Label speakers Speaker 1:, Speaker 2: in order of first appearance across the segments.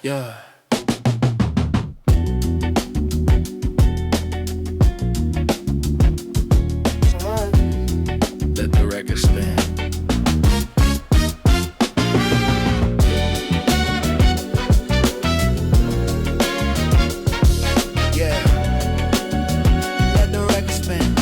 Speaker 1: Yeah. Let the record spin. Yeah. Let the record spin.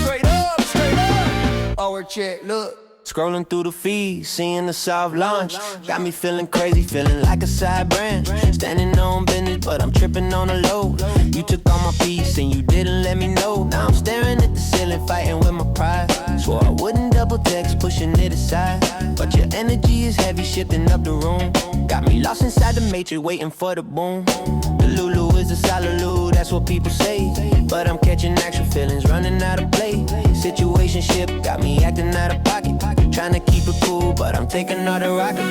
Speaker 1: Straight up, straight up. Our check, look.
Speaker 2: Scrolling through the feed, seeing the soft launch. Got me feeling crazy, feeling like a side branch. Standing on business, but I'm tripping on a low. You took all my peace and you didn't let me know. Now I'm staring at the ceiling, fighting with my pride. Swore I wouldn't double text, pushing it aside. But your energy is heavy, shifting up the room. Got me lost inside the matrix, waiting for the boom. The Lulu is a solitude, that's what people say. But I'm catching actual feelings, running out of play. Situationship got me acting out of pocket. Trying to keep it cool, but I'm taking all the rocket.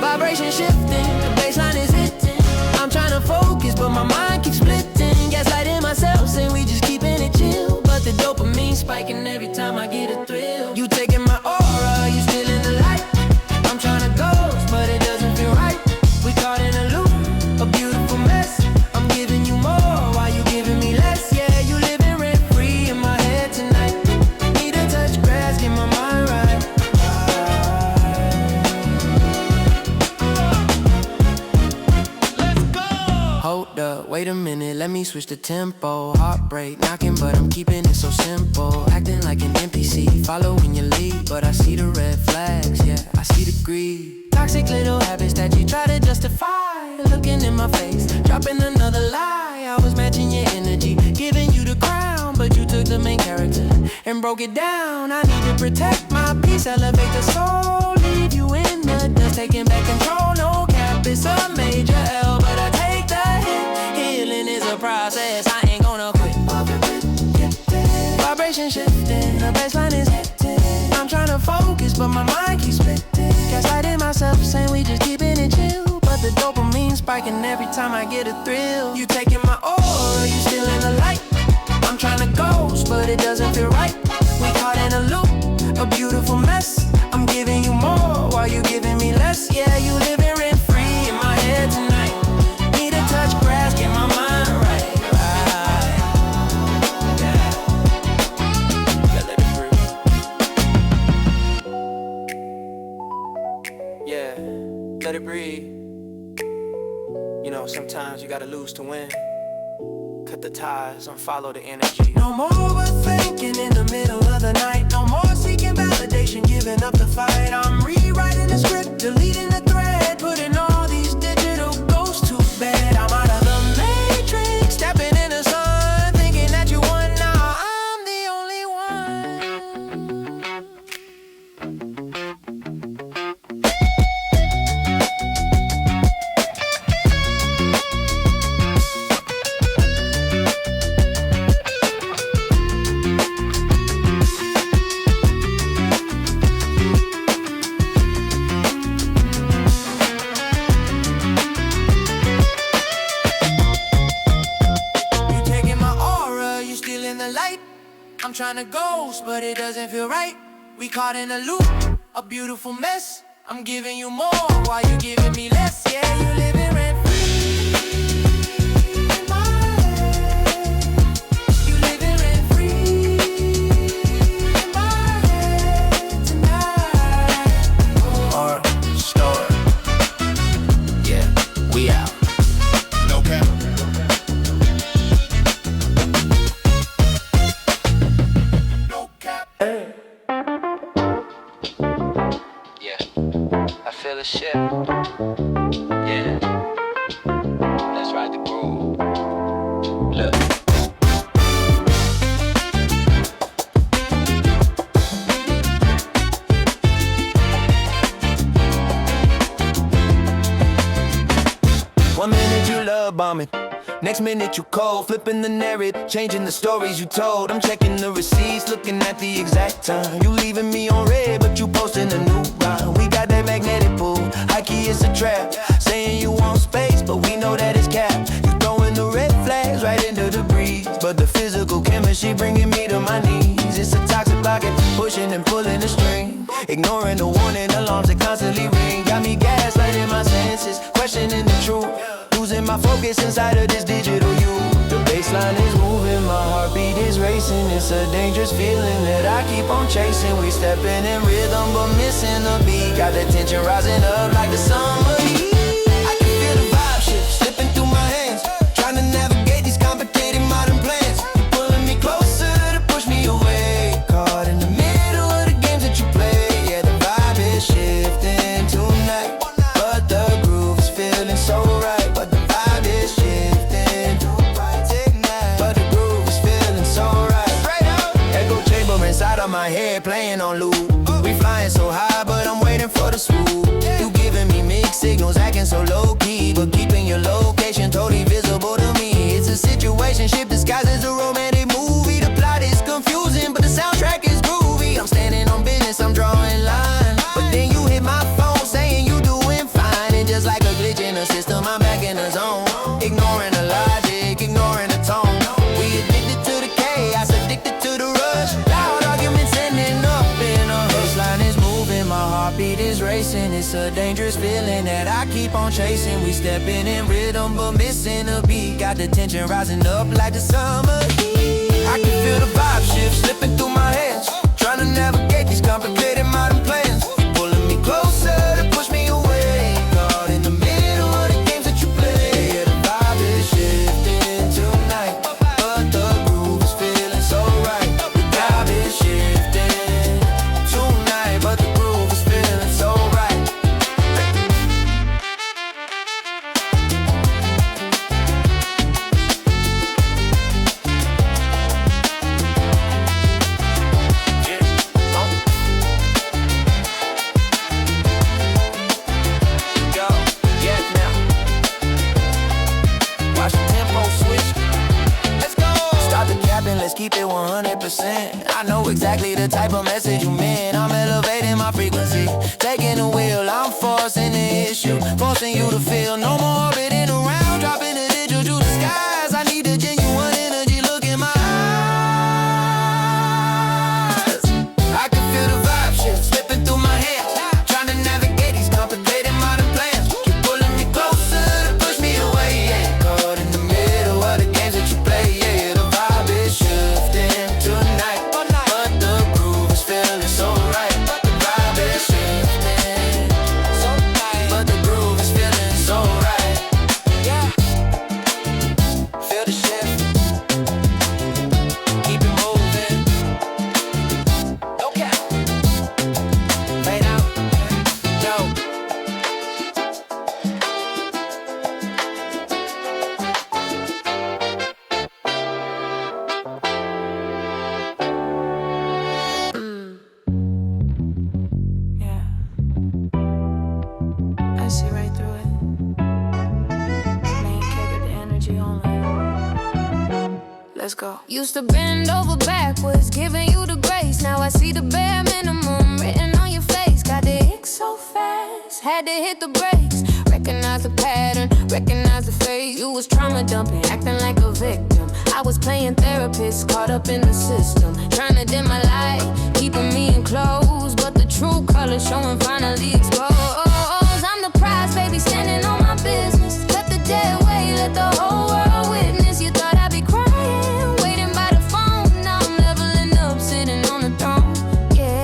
Speaker 2: Vibration shifting, the baseline is hitting. I'm trying to focus, but my mind keeps splitting. Gaslighting myself, saying we just keeping it chill. But the dopamine spiking every time I get a thrill. You taking my aura, you still in the light. I'm trying to ghost, but it doesn't feel right. We caught in a loop, a beautiful mess. I'm giving you more, while you giving me less. Yeah, you living rent free in my head tonight. Need to touch grass, get my mind right. Hold up, wait a minute, let me switch the tempo. Heartbreak knocking, but I'm keeping it so simple. Acting like an NPC, following your lead. But I see the red flags, yeah, I see the greed. Toxic little habits that you try to justify. Looking in my face, dropping another lie. I was matching your energy, giving you the crown. But you took the main character and broke it down. I need to protect my peace, elevate the soul. Leave you in the dust, taking back control. No cap, it's a major L, but I take the hit. Healing is a process, I ain't gonna quit. Vibration shifting, the baseline is hitting. I'm trying to focus, but my mind keeps splitting. Gaslighting myself, saying we just keeping it chill. But the dopamine spiking every time I get a thrill. You taking my aura, you still in the light. I'm trying to ghost, but it doesn't feel right. We caught in a loop, a beautiful mess. I'm giving you more, while you giving me less. Yeah, you living rent free in my head tonight. Need to touch grass, get my mind right. Yeah, let it breathe. You know, sometimes you gotta lose to win. Cut the ties, unfollow the energy. No more overthinking in the middle of the night. No more seeking validation, giving up the fight. I'm rewriting the script, deleting the thread. Putting all these digital ghosts to bed. I'm out of the matrix, stepping in the sun. Thinking that you won, now I'm the only one. I'm trying to ghost, but it doesn't feel right. We caught in a loop, a beautiful mess. I'm giving you more, while you giving me less. Yeah, you living rent free in my head. You living rent free in my head tonight.
Speaker 1: Art, store. Yeah, we out. No cap.
Speaker 2: Feel a shift. Yeah. Let's ride the groove. Look. One minute you love bombing, next minute you cold, flipping the narrative, changing the stories you told. I'm checking the receipts, looking at the exact time. You leaving me on red, but you posting a new rhyme. We got that magnetic pull, high key it's a trap. Saying you want space, but we know that it's capped. You throwing the red flags right into the breeze, but the physical chemistry bringing me to my knees. It's a toxic blocket, pushing and pulling the string, ignoring the warning alarms that constantly ring. Got me gaslighting my senses, questioning focus inside of this digital you. The baseline is moving, my heartbeat is racing. It's a dangerous feeling that I keep on chasing. We stepping in rhythm but missing the beat. Got the tension rising up like the summer heat. I can feel the vibe shift slipping through my hands, trying to navigate these complicated modern plans. You're pulling me closer to push me away, caught in the middle of the games that you play. Yeah, the vibe is shifting tonight, but the groove is feeling so right. But the vibe is shifting tonight, but the groove is feeling so right. Echo chamber inside of my head playing on loop. We flying so high, but I'm waiting for the swoop. You giving me mixed signals, acting so low key, but keeping your location totally visible to me. It's a situationship disguised as a romantic movie. The plot is confusing, but the soundtrack is groovy. I'm standing on business, I'm drawing line, but then you hit my phone saying you doing fine. And just like a glitch in the system, I'm back in the zone, ignoring the logic, ignoring the tone. We addicted to the chaos, addicted to the rush. Loud arguments ending up in a hush. Line is moving, my heartbeat is racing. It's a dangerous feeling that I keep on chasing. We stepping in rhythm but missing the beat. Got the tension rising up like the summer heat. I can feel the vibe shift slipping through my hands, trying to navigate these complicated modern plans. You're pulling me closer to push me away, caught in the middle of the games that you play. Yeah, the vibe is shifting tonight, but the groove is feeling so right. The vibe is shifting tonight, but the groove is feeling so right. Go, yes now. Watch the tempo switch. Let's go. Stop the capping, let's keep it 100%. I know exactly the type of message you meant. I'm elevating my frequency, taking the wheel. I'm forcing the issue, forcing you to feel. No more orbiting around, dropping the digital to the skies. I need the genuine energy, look in my eyes. I can feel the vibe shift slipping through my hands, trying to navigate these complicated modern plans. Keep pulling me closer to push me away, yeah. Caught in the middle of the games that you play, yeah. The vibe is shifting tonight, but the groove is feeling so right. The vibe is shifting so tight, but the groove is feeling so right. Yeah, feel the shift, keep it moving. No cap, fade out, no.
Speaker 3: Yeah, I see right through it. Main carry the energy only. Let's go. Used to bend over backwards, giving you the grace. Now I see the bare minimum written on your face. Got the ick so fast, had to hit the brakes. Recognize the pattern, recognize the phase. You was trauma dumping, acting like a victim. I was playing therapist, caught up in the system, trying to dim my light, keeping me enclosed. But the true color showing finally exposed. I'm the prize, baby, standing on my business. Let the dead weight, let the whole world witness. You thought I'd be crying, waiting by the phone. Now I'm leveling up, sitting on the throne. Yeah,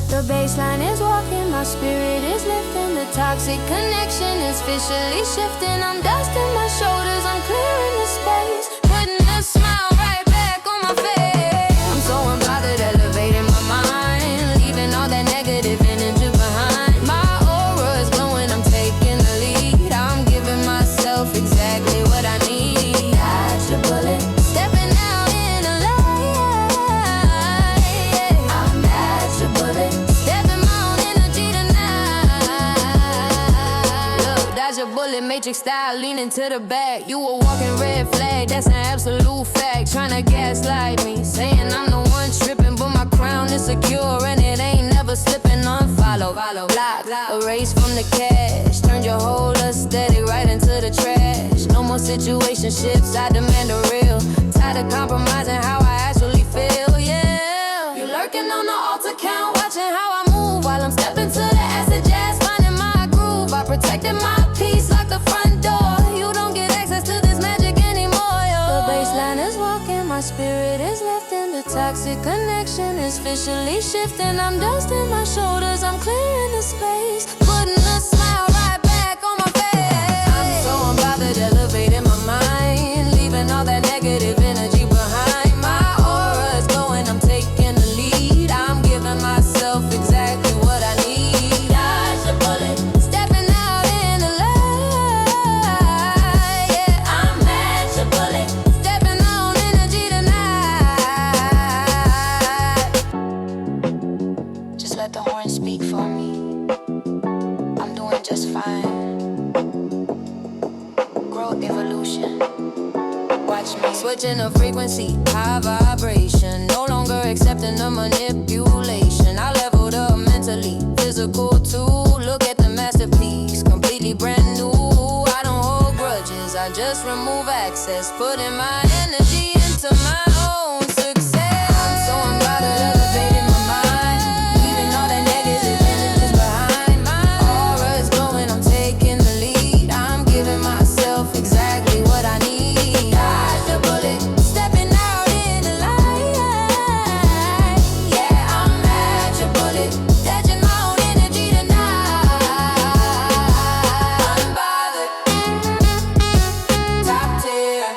Speaker 3: the baseline is walking, my spirit is lifting. The toxic connection is officially shifting. I'm dusting my shoulders, I'm clearing the space, putting a smile right back on my face. I'm so unbothered, elevating my mind, leaving all that negative energy behind. My aura is glowing, I'm taking the lead. I'm giving myself exactly what I need. Dodge the bullet, stepping out in the light. I'm dodge the bullet, stepping my own energy tonight. Look, dodge a bullet, matrix style, leaning to the back. You were walking red flag, that's an absolute fact. Tryna gaslight me, saying I'm the one tripping, but my crown is secure and it ain't never slipping. Unfollow, block, erase from the cash. Turned your whole aesthetic right into the trash. No more situationships, I demand a real. Tired of compromising how I actually feel, yeah. You lurking on the altar count, watching how I move while I'm stepping to the acid jazz, finding my groove. I protected my peace like the front door. You don't get access toxic connection is officially shifting. I'm dusting my shoulders, I'm clearing the space, putting a smile right back on my face. I'm so unbothered, elevating my mind, leaving all that negative energy behind. My aura is glowing, I'm taking the lead. I'm giving myself exactly what I need. Dodge the bullet, stepping out in the light. Yeah, I'm match a bullet, stepping on energy tonight. Just let the horn speak for me. I'm doing just fine. Growth, evolution. Watch me. Switching the frequency, high vibration. No longer accepting the manipulation. I leveled up mentally, physical too. Look at the masterpiece, completely brand new. I don't hold grudges, I just remove access, putting my energy into my own success. I'm so unbothered, elevating my mind, leaving all that negative energies behind. My aura is glowing, I'm taking the lead. I'm giving myself exactly what I need. Dodge the bullet, stepping out in the light. Yeah, I'm match a bullet, catching my own energy tonight. Unbothered, top tier.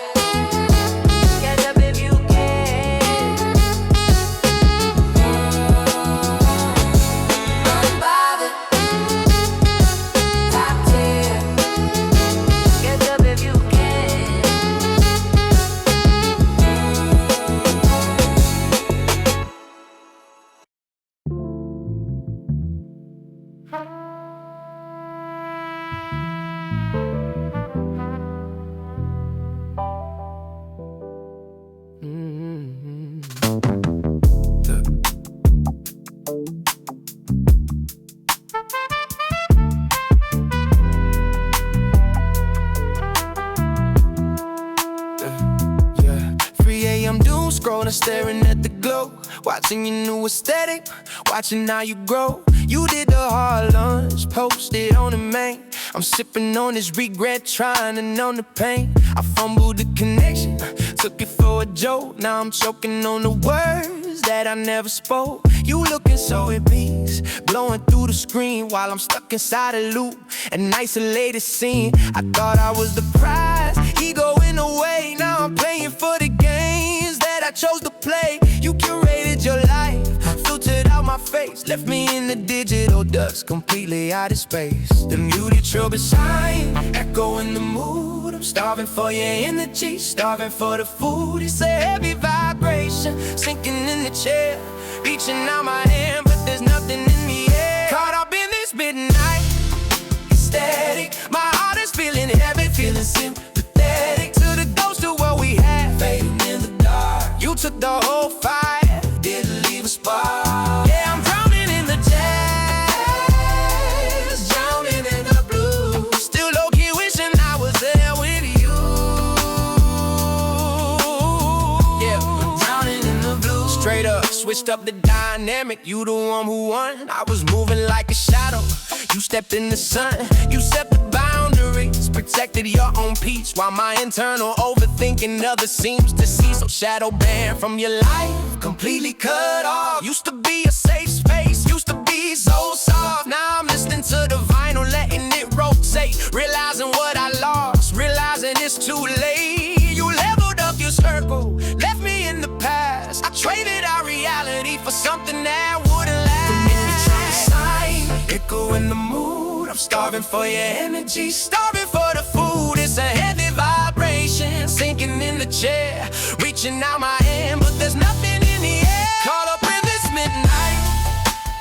Speaker 3: Catch up if you can. Unbothered, top tier. Catch up if you can.
Speaker 2: Yeah. 3 a.m. doom scrolling, staring at the glow, watching your new aesthetic, watching how you grow. You did the hard lunch, posted on the main. I'm sipping on this regret, trying to numb the pain. I fumbled the connection, took it for a joke. Now I'm choking on the words that I never spoke. You looking so at peace, blowing through the screen while I'm stuck inside a loop, an isolated scene. I thought I was the prize, ego in the way. Now I'm paying for the games that I chose to play. You curated your life, filtered out my face, left me in the digital dust, completely out of space. The muted trouble sign, echo in the mood. I'm starving for your energy, starving for the food. It's a heavy vibration, sinking in the chair, reaching out my hand, but there's nothing in the air. Caught up in this midnight ecstatic, my heart is feeling heavy, feeling sympathetic to the ghost of what we had, fading in the dark. You took the whole fire, didn't leave a spark. Yeah, I'm drowning in the jazz, drowning in the blues, still low-key wishing I was there with you. Yeah, I'm drowning in the blues. Straight up, switched up the dynamic, you the one who won. I was moving like a shadow, you stepped in the sun. You set the boundaries, protected your own peace, while my internal overthinking others seems to see. So shadow banned from your life, completely cut off. Used to be a safe space, used to be so soft. Now I'm listening to the vinyl, letting it rotate, realizing what I lost, realizing it's too late. You leveled up your circle, left me in the past. I traded our reality for something that wouldn't last. Echo in the mood, I'm starving for your energy, starving for the food. It's a heavy vibration, sinking in the chair, reaching out my hand, but there's nothing in the air. Caught up in this midnight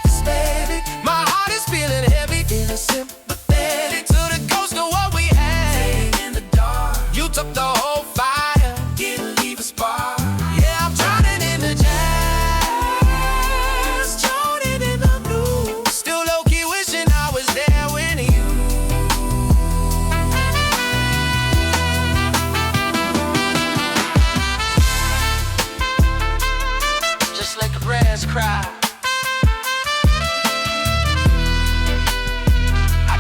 Speaker 2: static, my heart is feeling heavy, feeling sympathetic to the ghost of what we had, fading in the dark. You took the whole fire, didn't leave a spark. Yeah, I'm drowning in the jazz, drowning in the blue, still low-key wishing I was there with you. Just let the grass cry, I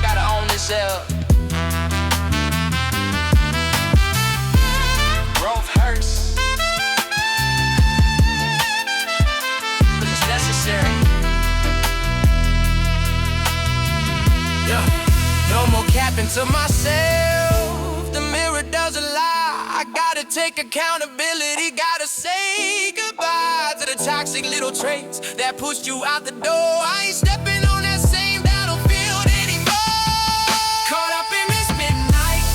Speaker 2: To myself, the mirror doesn't lie. I gotta take accountability, gotta say goodbye to the toxic little traits that pushed you out the door. I ain't stepping on that same battlefield anymore. Caught up in this midnight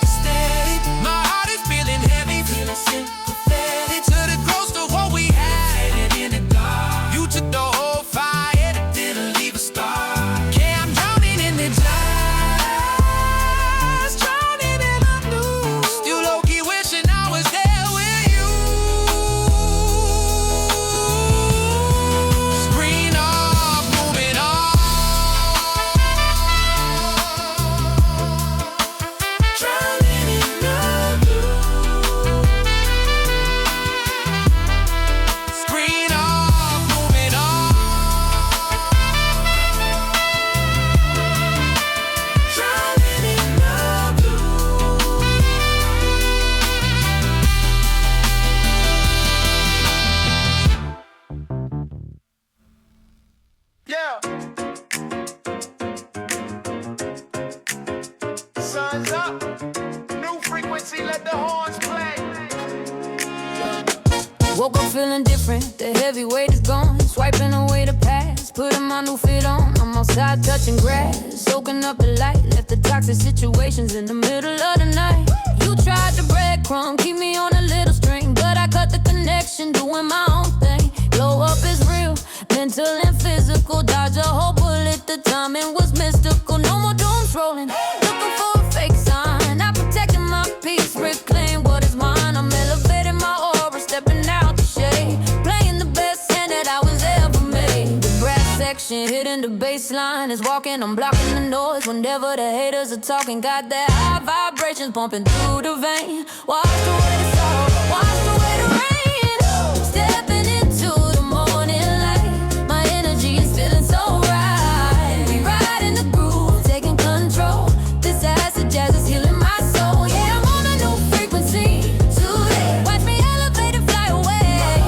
Speaker 2: steady. My heart is feeling heavy, feeling sympathetic to the ghost of what we had. In the dark, you took the whole fire, didn't leave a star. Okay, I'm drowning in the dark.
Speaker 1: Sun's up, new frequency, let the horns play.
Speaker 3: Woke up feeling different, the heavy weight is gone. Swiping away the past, putting my new fit on. I'm outside touching grass, soaking up the light. Left the toxic situations in the middle of the night. You tried to breadcrumb, keep me on a little string, but I cut the connection, doing my own thing. Glow up is real, mental and physical. Dodge a whole bullet, the timing was mystical. No more dooms rolling, looking for a fake sign. I'm protecting my peace, reclaim what is mine. I'm elevating my aura, stepping out the shade, playing the best hand that I was ever made. The brass section hitting the bass line is walking, I'm blocking the noise whenever the haters are talking. Got that high vibrations pumping through the vein. Wash away the sorrow, wash away the rain. Stepping into the morning light, my energy is feeling so right. We ride in the groove, taking control. This acid jazz is healing my soul. Yeah, I'm on a new frequency today. Watch me elevate and fly away.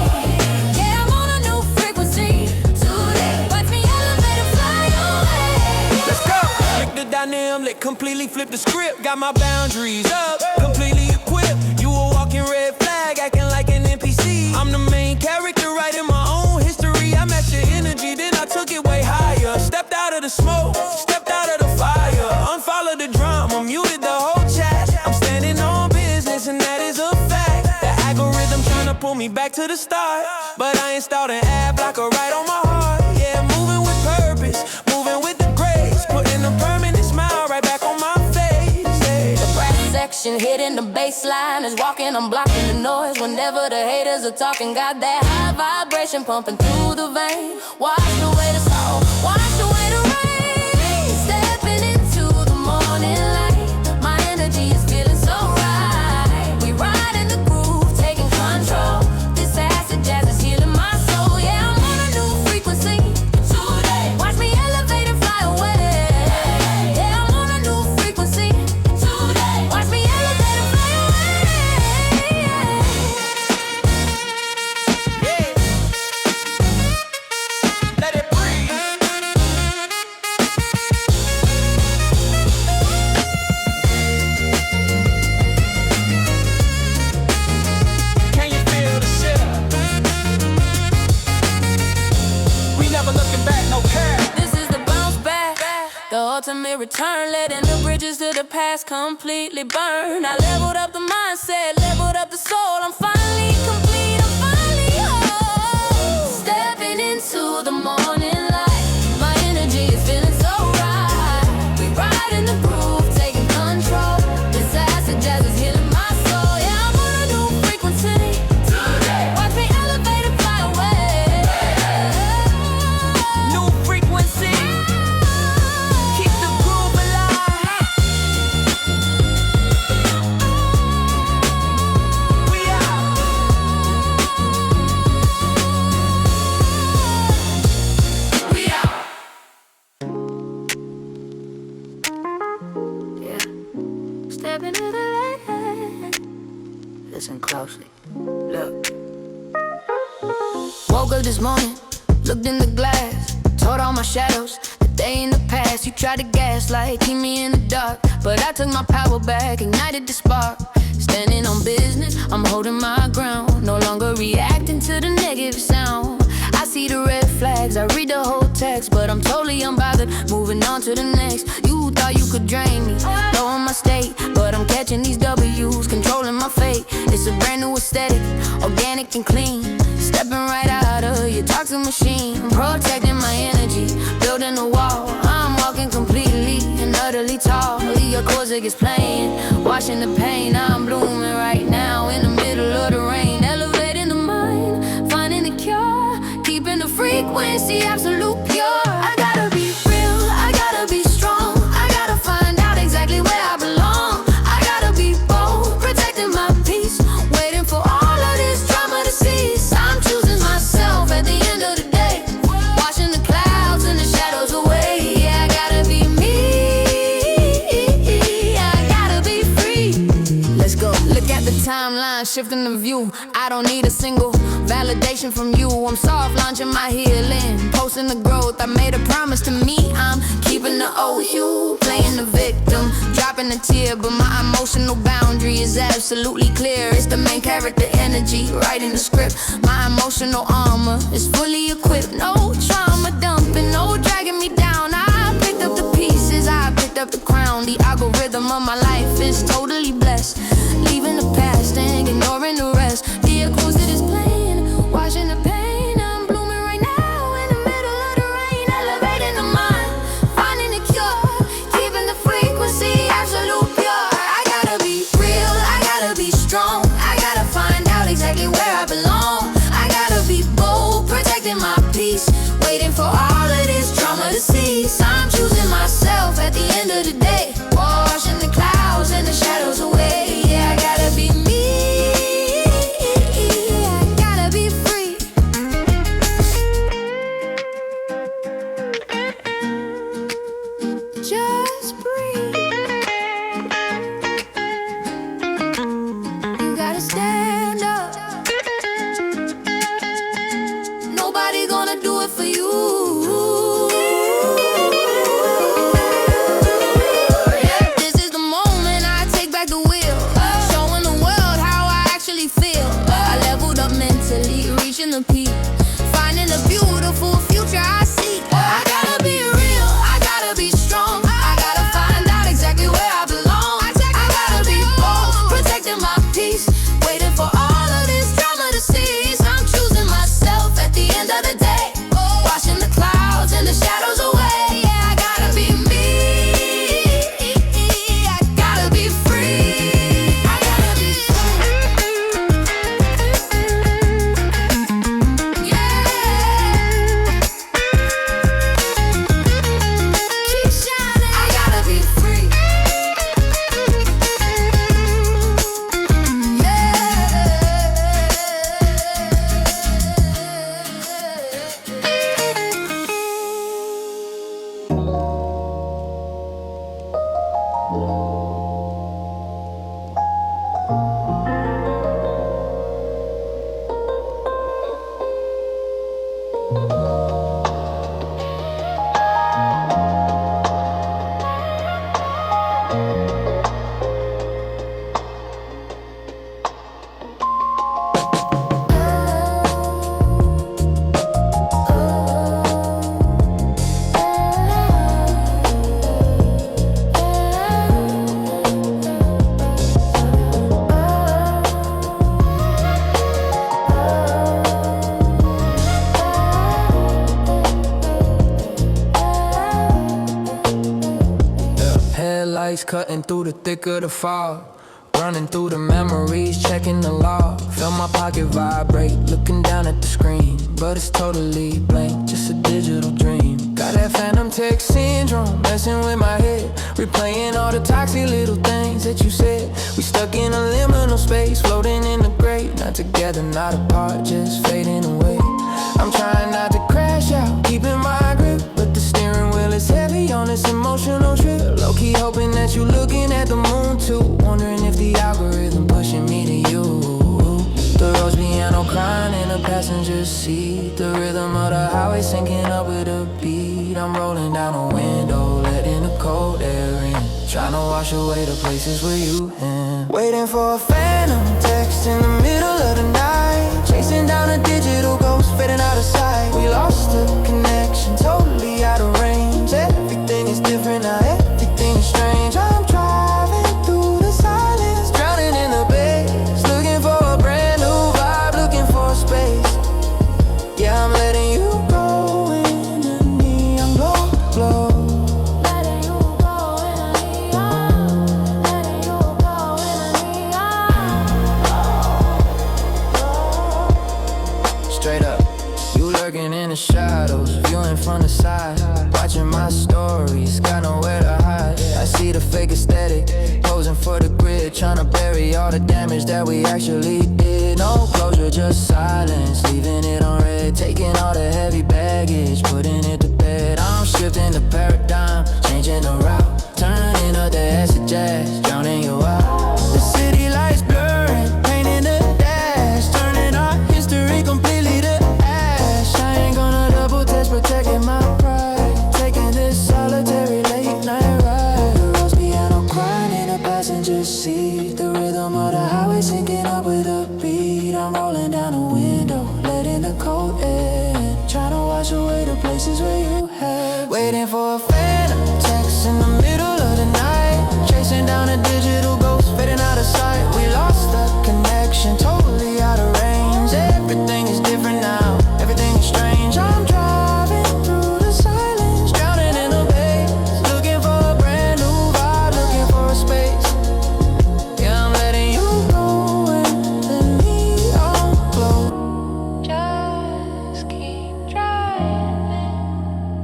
Speaker 3: Yeah, I'm on a new frequency today. Watch me elevate and fly away.
Speaker 2: Let's go! Click the dynamic, completely flip the script. Got my boundaries up, completely equipped. You a walking red flag, acting like an NPC. I'm the main character, writing my own history. I matched your energy, then I took it way higher. Stepped out of the smoke, stepped out of the fire. Unfollowed the drama, muted the whole chat. I'm standing on business, and that is a fact. The algorithm trying to pull me back to the start, but I installed an ad blocker right on my heart. Yeah, moving with purpose, moving with the grace, putting a permanent smile right back on my face. Yeah.
Speaker 3: The brass section hitting the bass line is walking, I'm blocking the noise whenever the haters are talking. Got that high vibration pumping through the vein. Wash away the sorrow, wash away the rain. Stepping into the morning light, my energy is feeling so right. We ride in the groove, taking control. This acid jazz is healing my soul. Yeah, I'm on a new frequency today. Watch me elevate and fly away. Yeah, I'm on a new frequency today. Watch me elevate and fly away.
Speaker 2: Let it breathe. Can you feel the shift? We never looking back, no care.
Speaker 3: This is the bounce back, the ultimate return, letting the bridges to the past completely burn. I leveled up the mindset, leveled up the soul. I'm finally complete, I'm finally whole. Stepping into the morning light, my energy is feeling so right. We ride in the groove, taking control. This acid jazz is healing my soul. Yeah, I'm on a new frequency today. Watch me elevate and fly away.
Speaker 2: New frequency. Keep the groove alive. We out. We out.
Speaker 3: Yeah, step into the light. Listen closely. Look. Woke up this morning, looked in the glass, told all my shadows that Day in the past, you tried to gaslight, keep me in the dark, but I took my power back, ignited the spark. Standing on business, I'm holding my ground, no longer reacting to the negative sound. I see the red flags, I read the whole text, but I'm totally unbothered, moving on to the next. You thought you could drain me, knowing my state, but I'm catching these W's, controlling my fate. It's a brand new aesthetic, organic and clean, stepping right out of your toxic machine. I'm protecting my energy, building a wall. I'm walking completely and utterly tall. Your music is playing, washing the pain. I'm blooming right now in the middle of the rain. Elevating the mind, finding the cure, keeping the frequency absolute pure. I gotta be real, I gotta be strong, I gotta find out exactly where I belong. I gotta be bold, protecting my peace, waiting for all of this drama to cease. I'm choosing myself at the end of the day, washing the clouds and the shadows away. Yeah, I gotta be me, I gotta be free. Let's go. Look at the timeline, shifting the view. I don't need a single validation from you. I'm soft launching my healing, posting the growth. I made a promise to me, I'm keeping the old you, playing the victim, dropping a tear, but my emotional boundary is absolutely clear. It's the main character energy, writing the script. My emotional armor is fully equipped. No trauma dumping, no dragging me down. I picked up the pieces, I picked up the crown. The algorithm of my life is totally blessed, leaving the past and ignoring the rest. The acoustic is playing, washing the pain. I'm blooming right now in the middle of the rain. Elevating the mind, finding the cure, keeping the frequency absolute pure. I gotta be real, I gotta be strong, I gotta find out exactly where I belong. I gotta be bold, protecting my peace, waiting for all of this drama to cease. I'm choosing myself at the end of the day, washing the clouds and the shadows away. Yeah, I gotta be me, I gotta be free. Just breathe. You gotta stand up. Nobody gonna do it for you. This is the moment I take back the wheel, showing the world how I actually feel. I leveled up mentally, reaching the peak, finding the beautiful future I seek. I gotta be real, I gotta be strong, I gotta find out exactly where I belong. I gotta be bold, protecting my peace, waiting for all of this drama to cease. I'm choosing myself at the end of the day, washing the clouds and the shadows away. Yeah, I gotta be me, I gotta be free. I gotta be yeah. Keep shining. I gotta be free.
Speaker 4: Headlights cutting through the thick of the fog, running through the memories, checking the log. Feel my pocket vibrate, looking down at the screen, but it's totally blank, just a digital dream. Got that phantom text syndrome, messing with my head, replaying all the toxic little things that you said. We stuck in a liminal space, floating in the gray, not together, not apart, just fading away. I'm trying not to crash out, keeping my grip, but the steering wheel is heavy on this emotional trip. Low-key hoping that you looking at the moon too, wondering if the algorithm pushing me to you. The Rose piano crying in the passenger seat, the rhythm of the highway syncing up with a beat. beat, I'm rolling down a window, letting the cold air in, trying to wash away the places where you been. Waiting for a phantom text in the middle of the night, chasing down a digital ghost, fading out of sight. We lost the connection, totally out of range. Everything is different now, everything is strange. I'm driving through the silence, drowning in the bass, looking for a brand new vibe, looking for a space. Yeah, I'm letting you go in the neon glow, glow.
Speaker 3: Letting you go in a neon, letting you go in a neon.
Speaker 4: Straight up, you lurking in the shadows, viewing from the side, watching my stories, got nowhere to hide. I see the fake aesthetic, posing for the grid, trying to bury all the damage that we actually did. No closure, just silence, leaving it on red, taking all the heavy baggage, putting it to bed. I'm shifting the paradigm, changing the route, turning up the acid jazz, drowning you out. The city lights blurring, painting the dash, turning our history completely to ash. I ain't gonna double test, protecting my pride, taking this solitary late night ride. Rose piano crying in the passenger seat, the rhythm of the highway syncing up with the beat. I'm rolling down a window, letting the cold in, trying to wash away the places where you had. Waiting for a phantom text in the middle of the night, chasing down a digital ghost, fading out of sight. We lost the connection, totally out of range. Everything is different now, everything is strange. I'm driving through the silence, drowning in the bass, looking for a brand new vibe, looking for a space. Yeah, I'm letting you go in the neon glow.
Speaker 3: Just keep driving,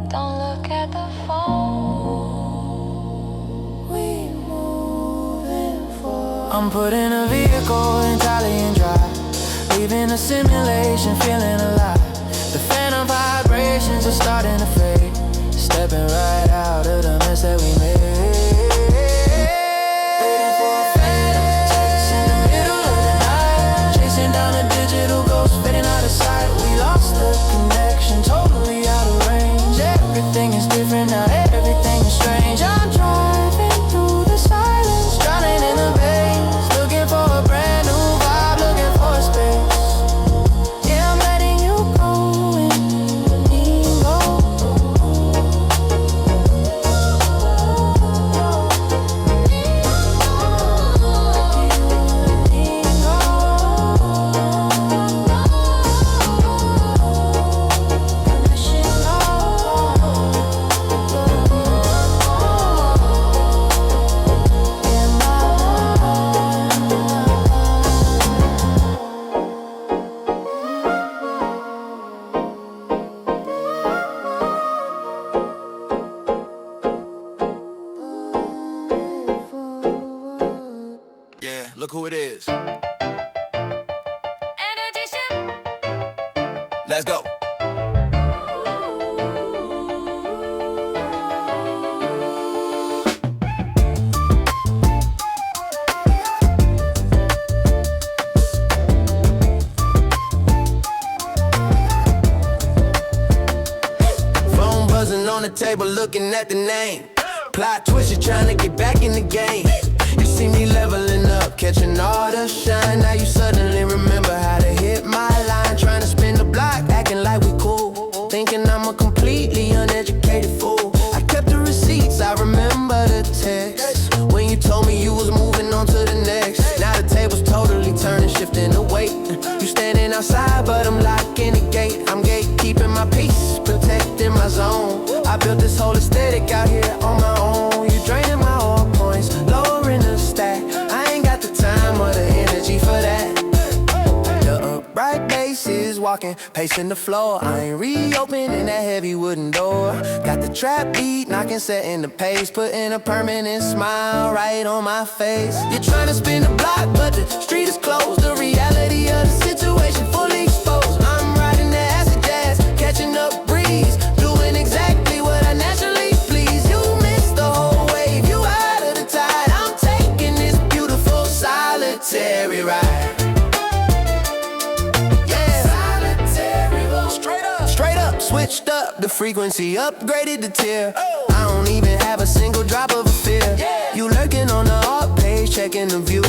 Speaker 3: don't look at the phone. We moving forward.
Speaker 4: I'm putting a vehicle in Italian drive, leaving a simulation, feeling alive. The phantom vibrations are starting to fade, stepping right out of the mess that we made. Waiting for a phantom text in the middle of the night, chasing down a digital ghost, fading out of sight. We lost the connection, totally out of range. Everything is different now, everything is strange. I'm driving through the silence, drowning in the bass, looking for a brand new vibe, looking for a space. Yeah, I'm letting you go in the neon
Speaker 2: Yeah, look who it is. Let's go. Phone buzzing on the table, looking at the name. Plot twist, you're trying to get back in the game. You see me leveling up, catching all the shine. Now you suddenly remember how to hit my line. Trying to spin the block, acting like we cool, thinking I'm a completely uneducated fool. I kept the receipts, I remember the text when you told me you was moving on to the next. Now the table's totally turning, shifting the weight. You standing outside, but I'm locking the gate. I'm gatekeeping my peace, protecting my zone. I built this whole aesthetic out here on my own. You draining my all points, lowering the stack. I ain't got the time or the energy for that. The upright bass is walking, pacing the floor. I ain't reopening that heavy wooden door. Got the trap beat knocking, setting the pace, putting a permanent smile right on my face. You're trying to spin the block, but the street is closed. The reality of the situation fully exposed. I'm riding the acid jazz, catching up breeze, doing exactly what I naturally please. You missed the whole wave, you out of the tide. I'm taking this beautiful solitary ride. Straight up, switch switched up the frequency, upgraded the tier. I don't even have a single drop of a fear. You lurking on the art page, checking the view,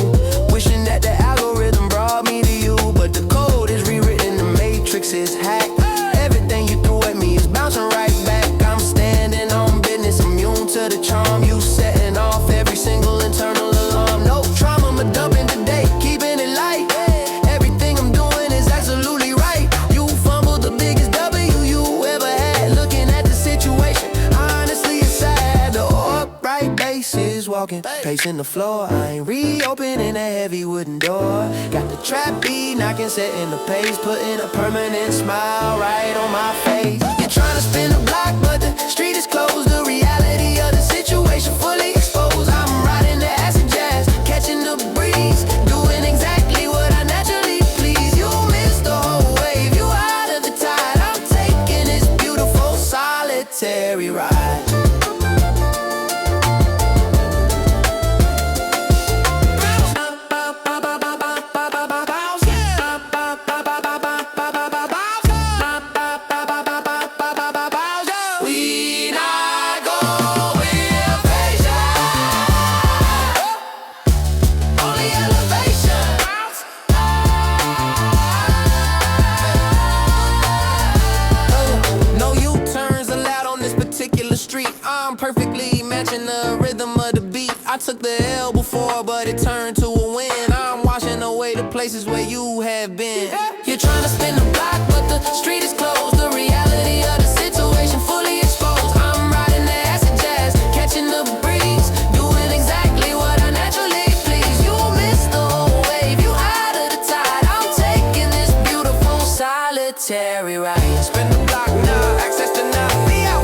Speaker 2: wishing that the algorithm brought me to you. But the code is rewritten, the matrix is hacked. Everything you threw at me is bouncing right back. I'm standing on business, immune to the charm. You setting off every single internal alarm. No trauma, I'm dumping today, keeping it light. Everything I'm doing is absolutely right. You fumbled the biggest W you ever had. Looking at the situation, honestly it's sad. The upright bass is walking, pacing the floor. I ain't reopening a heavy wooden door. Got the trap beat knocking, setting the pace, putting a permanent smile right on my face. You're trying to spin the block, but the street is closed. The reality of the situation fully exposed. I'm riding the acid jazz, catching the breeze, doing exactly what I naturally please. You missed the whole wave, you out of the tide. I'm taking this beautiful solitary ride. I'm perfectly matching the rhythm of the beat. I took the L before, but it turned to a win. I'm washing away the places where you have been. You're trying to spin the block, but the street is closed. The reality of the situation fully exposed. I'm riding the acid jazz, catching the breeze, doing exactly what I naturally please. You missed the whole wave, you out of the tide. I'm taking this beautiful solitary ride. Spin the block now, access the now. We out.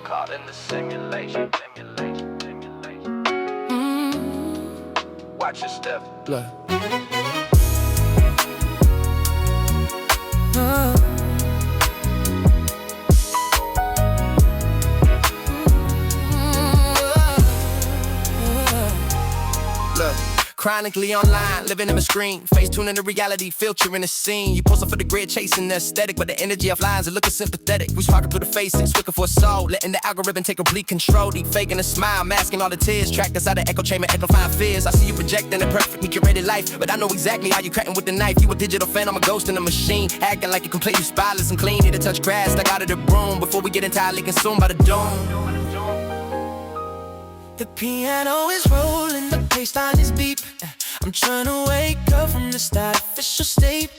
Speaker 5: Caught in the simulation. Watch your step.
Speaker 4: Look.
Speaker 2: Look, chronically online, living in my screen, face tuning to reality, filtering the scene. You posting for the grid, chasing the aesthetic, but the energy of lines are looking sympathetic. We sparking through the faces, looking for a soul, letting the algorithm take complete control. Deep faking a smile, masking all the tears, tracked inside the echo chamber, echo-fine fears. I see you projecting a perfectly curated life, but I know exactly how you cutting with the knife. You a digital fan, I'm a ghost in a machine, acting like you completely spotless and clean. Need to touch grass, like out of the broom, before we get entirely consumed by the dome.
Speaker 4: The piano is rolling, the bassline is beep. I'm trying to wake up from this artificial state.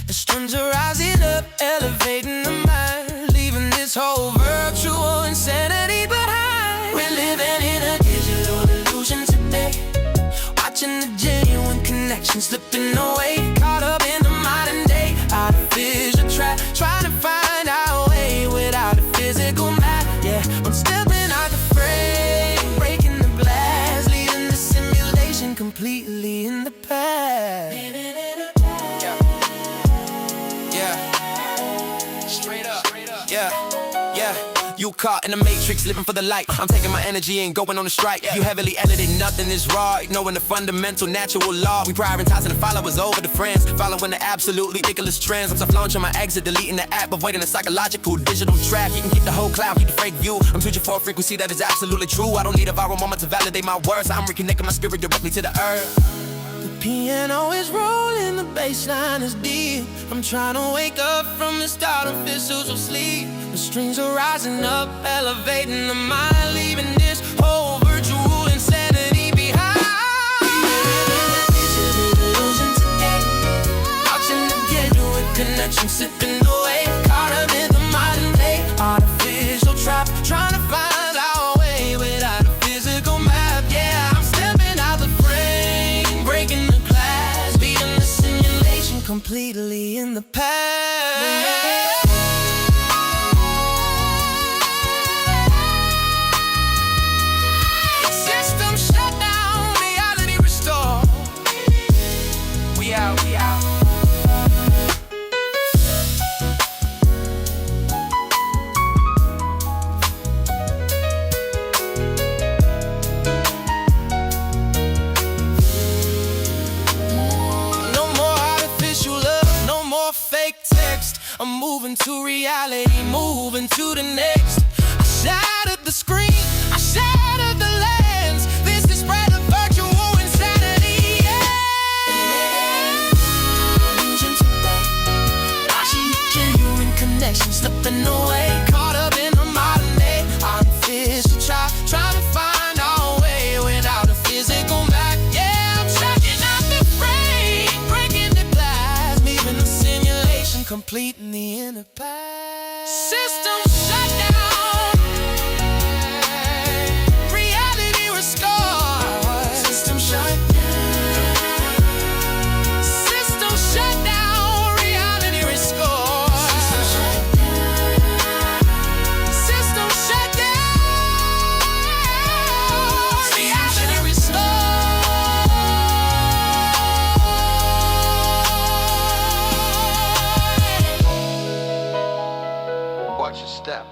Speaker 4: The strings are rising up, elevating the mind, leaving this whole virtual insanity behind. We're living in a digital illusion today, watching the genuine connection slipping away. Caught up in the modern day, artificial trap, trying to find our way without a physical map. Yeah, I'm stepping out the frame, breaking the glass, leaving the simulation completely in the past.
Speaker 2: Straight up. Yeah. You caught in the matrix, living for the light. I'm taking my energy and going on a strike. You heavily edited, nothing is raw. Knowing the fundamental natural law. We prioritizing the followers over the friends, following the absolutely ridiculous trends. I'm self-launching my exit, deleting the app, avoiding the psychological digital trap. You can keep the whole cloud, keep the fake view. I'm switching for a frequency that is absolutely true. I don't need a viral moment to validate my words. I'm reconnecting my spirit directly to the earth.
Speaker 4: The piano is rolling, the bassline is deep. I'm trying to wake up from this artificial sleep. The strings are rising up, elevating the mind, leaving this whole virtual insanity behind. Digital illusion today, watching the genuine connection slipping away. Caught up in the modern day, artificial trap, trying to find our way without a physical map. Yeah, I'm stepping out the frame, breaking the glass, beating the simulation completely in the past. we out, we out.
Speaker 2: No more artificial love, no more fake text. I'm moving to reality, moving to the next. I shattered the screen, I shattered the lens. This is spread of virtual insanity, yeah. Illusion today, I see genuine connection slipping away. Caught up in a modern day, artificial trying to find our way without a physical map. Yeah, I'm tracking out the frame, breaking the glass, leaving the simulation complete in the inner past. System shut down, reality restored. System shut down, system shut down, reality restored. System shut down, system shut down, reality restored.
Speaker 5: Watch your step.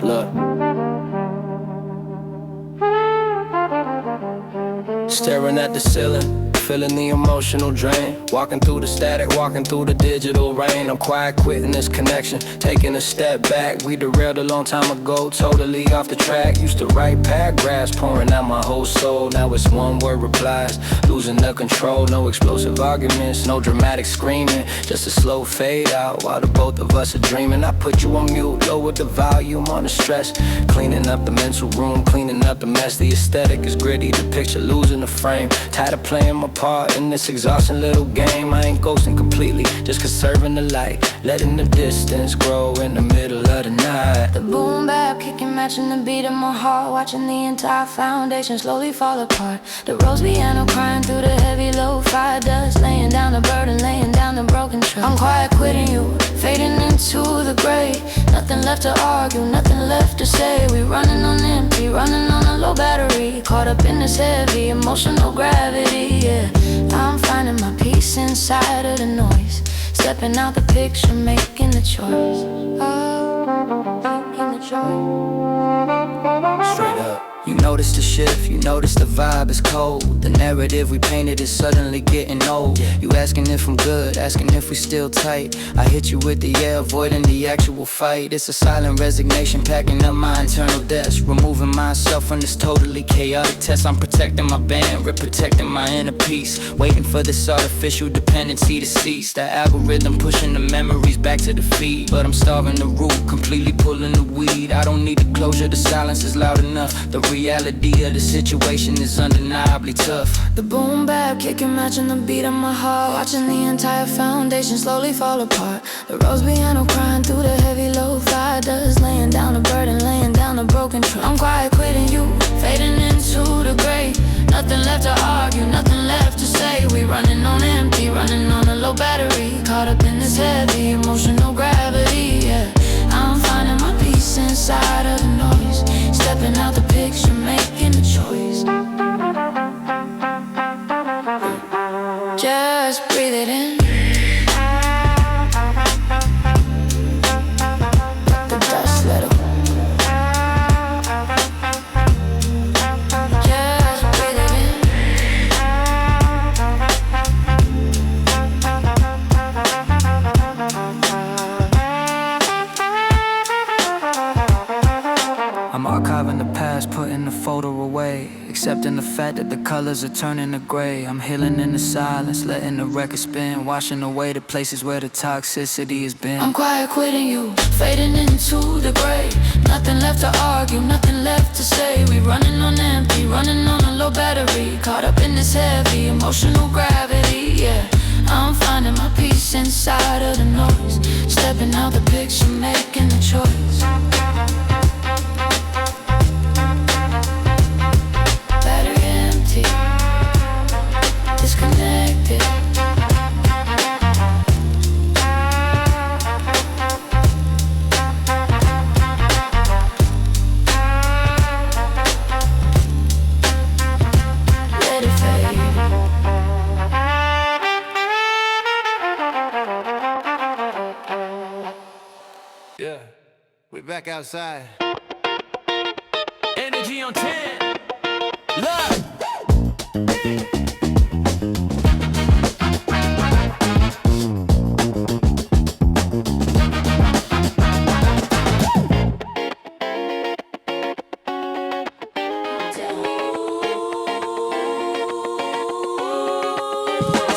Speaker 2: Look. Staring at the ceiling, feeling the emotional drain. Walking through the static, walking through the digital rain. I'm quiet quitting this connection, taking a step back. We derailed a long time ago, totally off the track. Used to write paragraphs, pouring out my whole soul. Now it's one word replies, losing the control. No explosive arguments, no dramatic screaming, just a slow fade out while the both of us are dreaming. I put you on mute, lowered the volume on the stress. Cleaning up the mental room, cleaning up the mess. The aesthetic is gritty, the picture losing the frame. Tired of playing my part in this exhausting little game. I ain't ghosting completely, just conserving the light, letting the distance grow in the middle of the night.
Speaker 3: The boom bap kicking, matching the beat of my heart, watching the entire foundation slowly fall apart. The rose piano crying through the heavy lo-fi dust, laying down the burden, laying down the broken trust. I'm quiet quitting you, fading into the gray. Nothing left to argue, nothing left to say. We running on empty, running on a low battery, caught up in this heavy emotional gravity, yeah. I'm finding my peace inside of the noise, stepping out the picture, making the choice. Making the choice.
Speaker 2: Straight up. You notice the shift, you notice the vibe is cold. The narrative we painted is suddenly getting old. You asking if I'm good, asking if we still tight. I hit you with the yeah, avoiding the actual fight. It's a silent resignation, packing up my internal desk, removing myself from this totally chaotic test. I'm protecting my band, protecting my inner peace, waiting for this artificial dependency to cease. That algorithm pushing the memories back to the feed, but I'm starving the root, completely pulling the weed. I don't need the closure, the silence is loud enough. The reality of the situation is undeniably tough.
Speaker 3: The boom bap kicking, matching the beat of my heart, watching the entire foundation slowly fall apart. The rose piano crying through the heavy lo-fi dust, laying down the burden, laying down the broken trust. I'm quiet quitting you, fading into the gray. Nothing left to argue, nothing left to say. We running on empty, running on a low battery, caught up in this heavy emotional gravity, yeah. I'm finding my peace inside of the noise, stepping out the picture, making a choice. Just breathe it in. The dust little. Just breathe it in.
Speaker 4: I'm archiving the past, putting the photo away, accepting the fact that the colors are turning to gray. I'm healing in the silence, letting the record spin, washing away the places where the toxicity has been.
Speaker 3: I'm quiet quitting you, fading into the gray. Nothing left to argue, nothing left to say. We running on empty, running on a low battery, caught up in this heavy emotional gravity, yeah. I'm finding my peace inside of the noise, stepping out the picture, making
Speaker 1: We back outside.
Speaker 4: Energy on 10. Look.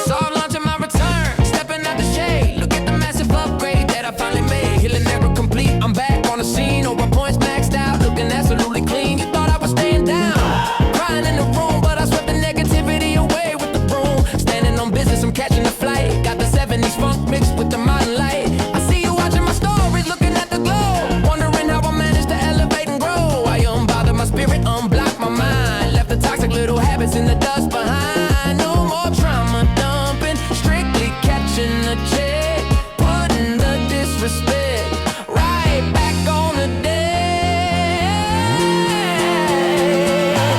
Speaker 4: Soft launch of my return, stepping out the shade. Look at the massive upgrade that I finally made. Healing never complete, I'm back on the scene. Over points maxed out, looking absolutely clean. You thought I was staying down, crying in the room, but I swept the negativity away with the broom. Standing on business, I'm catching a flight. Got the 70s funk mixed with the modern light. I see you watching my stories, looking at the glow, wondering how I managed to elevate and grow. I unbothered my spirit, unblocked my mind, left the toxic little habits in the dust behind. No more trauma dumping, strictly catching a check, putting the disrespect right back on the deck.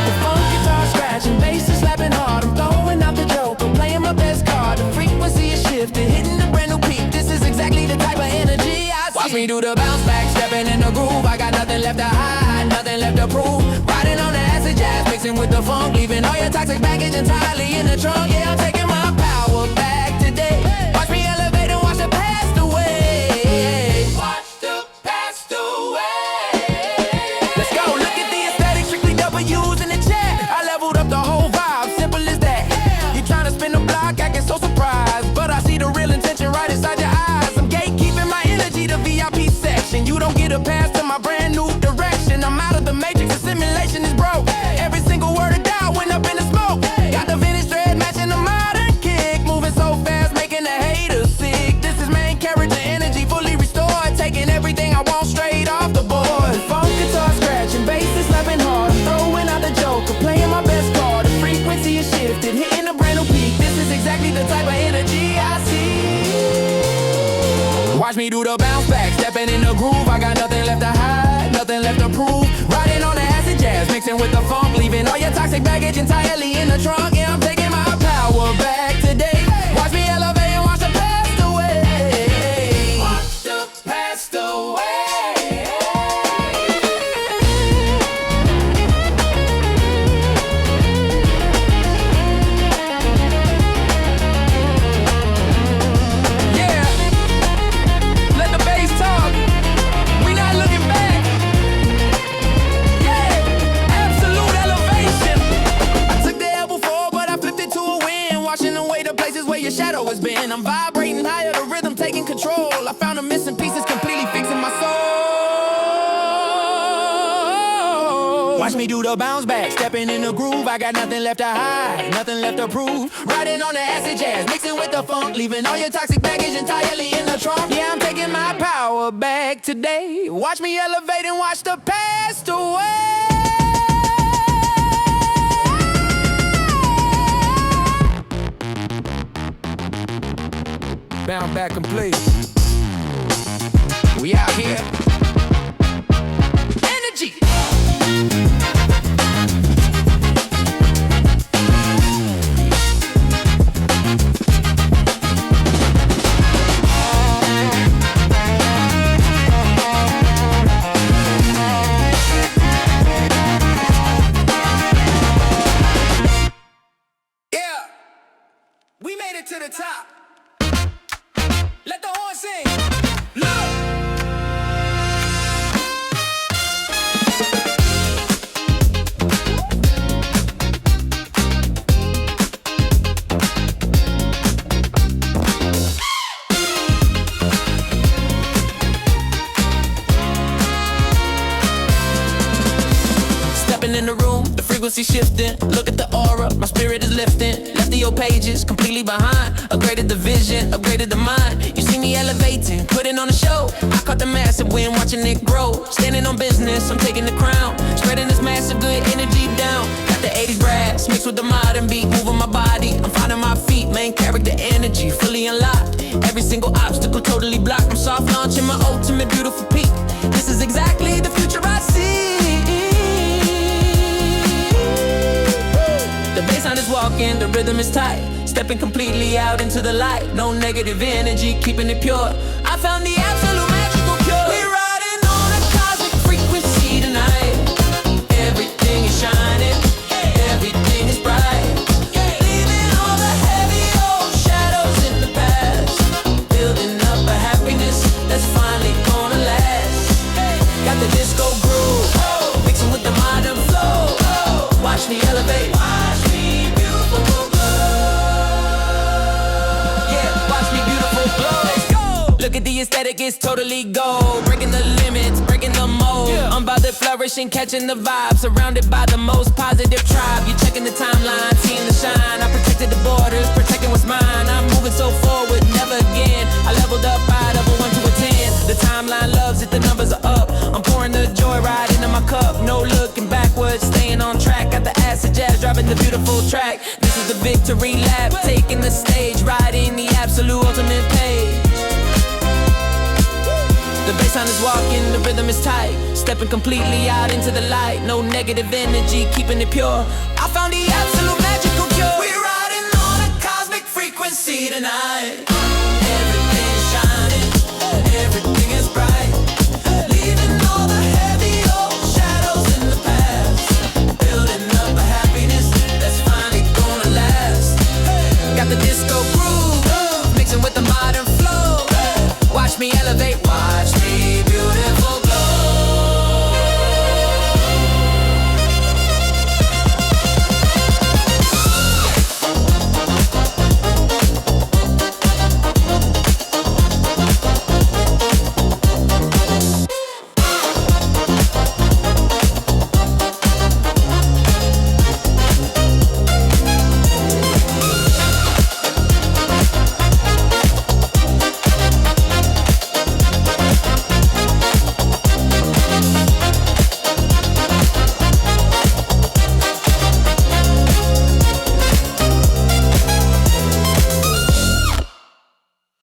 Speaker 4: The funk guitar scratching, bass is slapping hard. I'm throwing out the joke, I'm playing my best card. The frequency is shifting, hitting a brand new peak. This is exactly the type of energy I see. Watch me do the bounce back, stepping in the groove. I got nothing left to hide, nothing left to prove. Riding on the acid jazz, mixing with the funk, leaving all your toxic baggage entirely in the trunk. Yeah, I'm taking my power back today. Watch me elevate and watch the past away. Watch the past away. Let's go, look at the aesthetic, strictly W's in the chat. I leveled up the whole vibe, simple as that. You trying to spin the block, acting so surprised, but I see the real intention right inside your eyes. I'm gatekeeping my energy, the VIP section. You don't get a pass to my brand new direction. I'm out of the matrix, the simulation is broke. Every single word of doubt went up in the smoke. Got the vintage thread matching the modern kick, moving so fast, making the haters sick. This is main character energy, fully restored, taking everything I want straight off the board. Funk guitar scratching, bass is slapping hard. I'm throwing out the joker, playing my best card. The frequency is shifted, hitting a brand new peak. This is exactly the type of energy I see. Watch me do the bounce back, stepping in the groove. I got nothing left to hide, nothing left to prove. Riding on the acid jazz, mixing with the funk, leaving all your toxic baggage entirely in the trunk. Yeah, I'm taking my power back today. Watch me elevate and watch the past away. Watch the past away. Yeah, let the bass talk. We not looking back. Yeah, absolute elevation. I took the L before, but I flipped it to a win. Washing away the places where your shadow has been. I'm vibrating higher, the rhythm taking control. I found the missing pieces, completely fixing my soul. Watch me do the bounce back, stepping in the groove. I got nothing left to hide, nothing left to prove. Riding on the acid jazz, mixing with the funk, leaving all your toxic baggage entirely in the trunk. Yeah, I'm taking my power back today. Watch me elevate and watch the past away. Bound back complete. We out here. Energy. Yeah, we made it to the top. Let the horn sing. Look. Stepping in the room, the frequency shifting. Look at the aura, my spirit is lifting. Left the old pages completely behind. Upgraded the vision, upgraded the mind. You see me elevating, putting on a show. I caught the massive win, watching it grow. Standing on business, I'm taking the crown. Spreading this massive good energy down. Got the 80s brass, mixed with the modern beat. Moving my body, I'm finding my feet. Main character energy, fully unlocked. Every single obstacle totally blocked. I'm soft launching my ultimate beautiful peak. This is exactly the future I see. The bassline is walking, the rhythm is tight. Stepping completely out into the light. No negative energy, keeping it pure. I found the absolute magical cure. We're riding on a at the aesthetic, it's totally gold. Breaking the limits, breaking the mold. I'm about to flourish and catching the vibe. Surrounded by the most positive tribe. You're checking the timeline, seeing the shine. I protected the borders, protecting what's mine. I'm moving so forward, never again. I leveled up 5 of a 1 to a 10. The timeline loves it, the numbers are up. I'm pouring the joyride into my cup. No looking backwards, staying on track. Got the acid jazz, driving the beautiful track. This is the victory lap, taking the stage, riding the absolute ultimate page. The bassline is walking, the rhythm is tight. Stepping completely out into the light. No negative energy, keeping it pure. I found the absolute magical cure. We're riding on a cosmic frequency tonight. Everything's shining, everything is bright. Leaving all the heavy old shadows in the past. Building up a happiness that's finally gonna last. Got the disco groove, mixing with the modern flow. Watch me elevate, watch me build